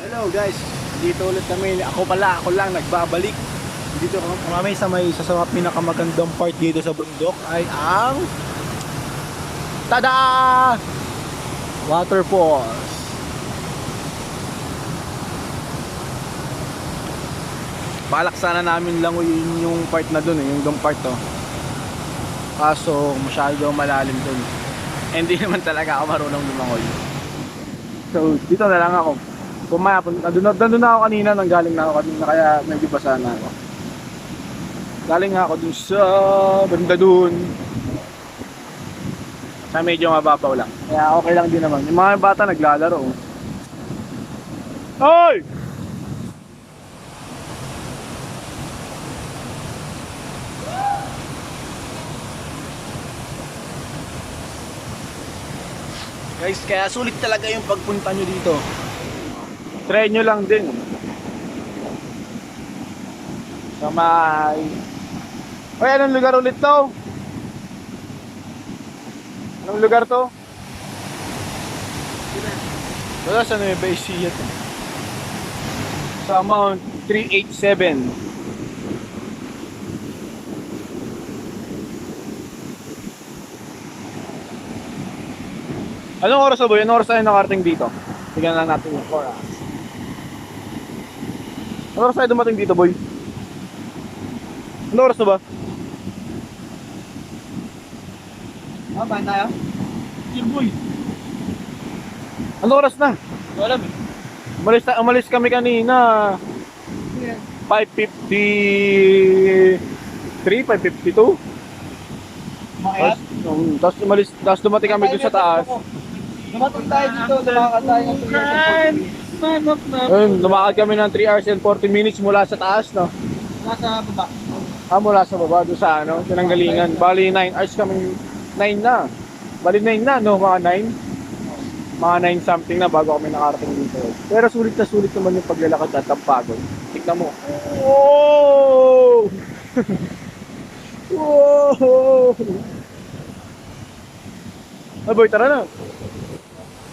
Hello guys, dito ulit kami. Ako lang nagbabalik. Dito kami sa mga pinakamagandang part dito sa bundok ay ang tada! Waterfalls. Balak sana namin languyin yung part na dun yung dong part to. Kaso masyado malalim dun. Hindi naman talaga ako marunong lumangoy. So dito na lang ako. Pumapon, nandun na ako kanina, nanggaling na ako kanina, kaya medyo basa na ako. Galing nga ako dun sa banda dun. Sa medyo mababaw lang. Kaya okay lang din naman. Yung mga bata naglalaro. Hoy! Guys, kaya sulit talaga yung pagpunta nyo dito. Try nyo lang din. Sa may... Oy, anong lugar ulit to? Anong lugar to? Wala sa Nueva Ecija to. Sa Mount 387. Anong oras na ba? Anong oras tayo nakarating dito? Tignan lang natin yung oras. Anong oras tayo dumating dito, boy? Anong oras na ba? Ba tayo? Sige, boy. Anong oras na? Hindi alam eh. Umalis kami kanina. 5:53, 5:52. Makayat? Tapos dumating kami doon sa taas. Dumating tayo dito, lumakad tayo ng 3 hours and 40 minutes. Ayun, lumakad kami ng 3 hours and 40 minutes mula sa taas, no? Nasa baba. Mula sa baba, doon sa ano, pinanggalingan. Bali 9 hours kami, 9 na. Bali 9 na, no? Mga 9. Mga 9 something na bago kami nakarating dito. Pero sulit na sulit naman yung paglalakad at ang pagod. Tignan mo. Whoa! Whoa! Boy, tara na.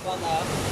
Baka.